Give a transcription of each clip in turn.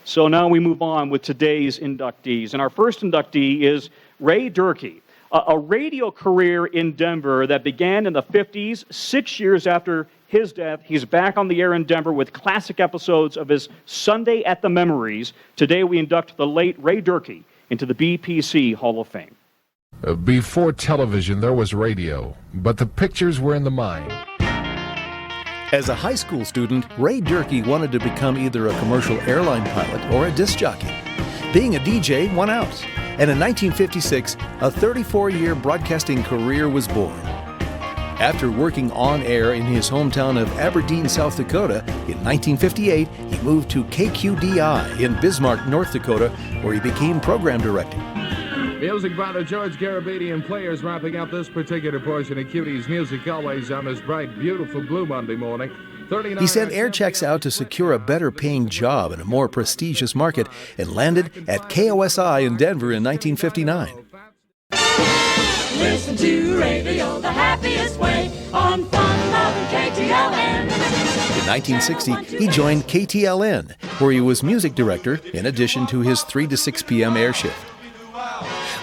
So now we move on with today's inductees. And our first inductee is Ray Durkee, a radio career in Denver that began in the 50s. 6 years after his death, he's back on the air in Denver with classic episodes of his Sunday at the Memories. Today we induct the late Ray Durkee into the BPC Hall of Fame. Before television, there was radio, but the pictures were in the mind. As a high school student, Ray Durkee wanted to become either a commercial airline pilot or a disc jockey. Being a DJ won out, and in 1956, a 34-year broadcasting career was born. After working on air in his hometown of Aberdeen, South Dakota, in 1958, he moved to KQDI in Bismarck, North Dakota, where he became program director. Music by the George Garabedian Players, wrapping up this particular portion of Cutie's Music Always on this bright, beautiful blue Monday morning. He sent air checks out to secure a better paying job in a more prestigious market and landed at KOSI in Denver in 1959. Listen to radio the happiest way on Fun Loving KTLN. In 1960, he joined KTLN, where he was music director in addition to his 3 to 6 p.m. air shift.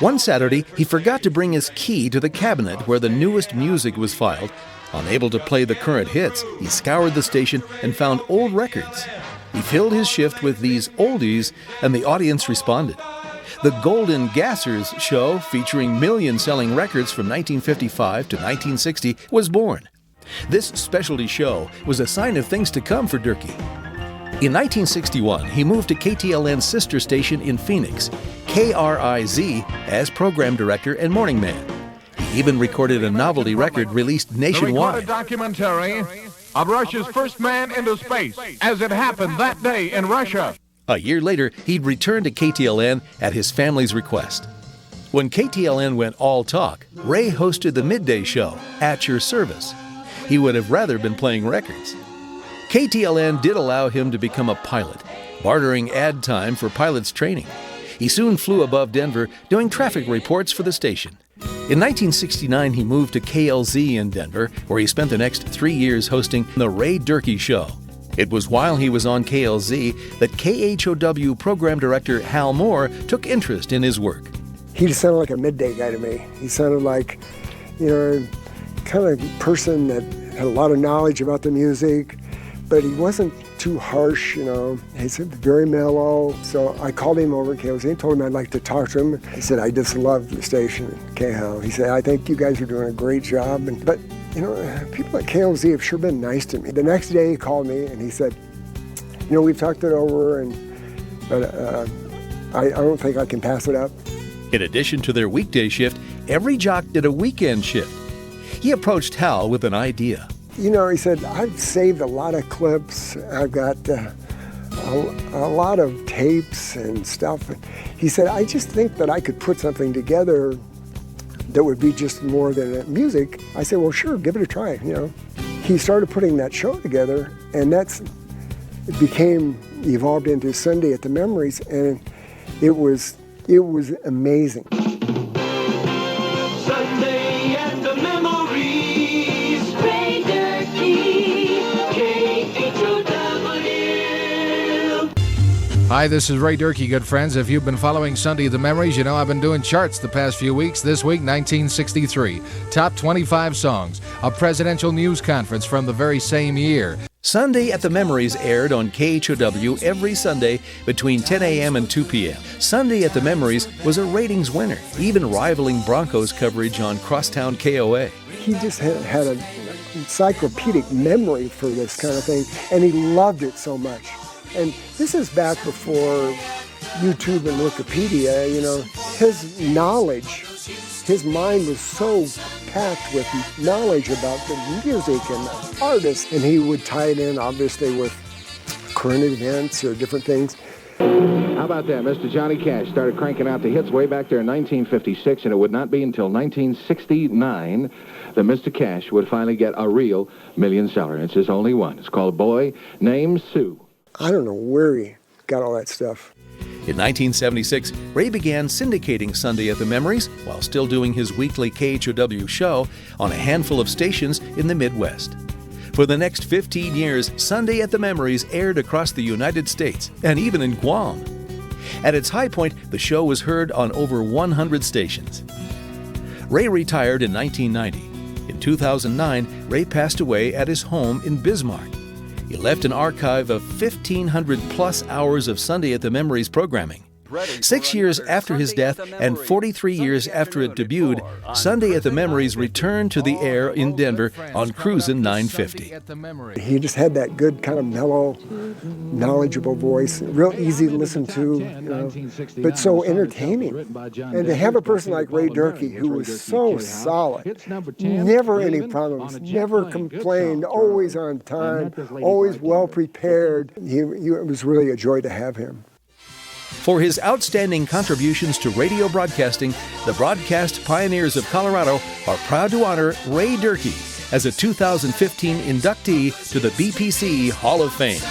One Saturday, he forgot to bring his key to the cabinet where the newest music was filed. Unable to play the current hits, he scoured the station and found old records. He filled his shift with these oldies, and the audience responded. The Golden Gassers show, featuring million-selling records from 1955 to 1960, was born. This specialty show was a sign of things to come for Durkee. In 1961, he moved to KTLN's sister station in Phoenix, KRIZ, as program director and morning man. He even recorded a novelty record released nationwide. The recorded documentary of Russia's first man into space, as it happened that day in Russia. A year later, he'd returned to KTLN at his family's request. When KTLN went all talk, Ray hosted the midday show, At Your Service. He would have rather been playing records. KTLN did allow him to become a pilot, bartering ad time for pilot's training. He soon flew above Denver, doing traffic reports for the station. In 1969, he moved to KLZ in Denver, where he spent the next 3 years hosting The Ray Durkee Show. It was while he was on KLZ that KHOW program director Hal Moore took interest in his work. He just sounded like a midday guy to me. He sounded like, kind of person that had a lot of knowledge about the music, but he wasn't too harsh, He's very mellow. So I called him over at KLZ and told him I'd like to talk to him. He said, I just love the station, KHOW. He said, I think you guys are doing a great job. But people at KLZ have sure been nice to me. The next day he called me and he said, we've talked it over, but I don't think I can pass it up. In addition to their weekday shift, every jock did a weekend shift. He approached Hal with an idea. He said, I've saved a lot of clips. I've got a lot of tapes and stuff. He said, I just think that I could put something together that would be just more than music. I said, well, sure, give it a try, He started putting that show together, and it evolved into Sunday at the Memories, and it was amazing. Sunday at the Memories. Ray Durkee, KHOW. Hi, this is Ray Durkee, good friends. If you've been following Sunday at the Memories, you know I've been doing charts the past few weeks. This week, 1963. Top 25 songs. A presidential news conference from the very same year. Sunday at the Memories aired on KHOW every Sunday between 10 a.m. and 2 p.m. Sunday at the Memories was a ratings winner, even rivaling Broncos coverage on Crosstown KOA. He just had an encyclopedic memory for this kind of thing, and he loved it so much. And this is back before YouTube and Wikipedia, his knowledge, his mind was so packed with knowledge about the music and the artists, and he would tie it in, obviously, with current events or different things. How about that? Mr. Johnny Cash started cranking out the hits way back there in 1956, and it would not be until 1969 that Mr. Cash would finally get a real million seller. It's his only one. It's called Boy Named Sue. I don't know where he got all that stuff. In 1976, Ray began syndicating Sunday at the Memories while still doing his weekly KHOW show on a handful of stations in the Midwest. For the next 15 years, Sunday at the Memories aired across the United States and even in Guam. At its high point, the show was heard on over 100 stations. Ray retired in 1990. In 2009, Ray passed away at his home in Bismarck. He left an archive of 1,500 plus hours of Sunday at the Memories programming. 6 years after his death and 43 years after it debuted, Sunday at the Memories returned to the air in Denver on Cruisin' 950. He just had that good kind of mellow, knowledgeable voice, real easy to listen to, but so entertaining. And to have a person like Ray Durkee, who was so solid, never any problems, never complained, always on time, always well prepared. It was really a joy to have him. For his outstanding contributions to radio broadcasting, the Broadcast Pioneers of Colorado are proud to honor Ray Durkee as a 2015 inductee to the BPC Hall of Fame.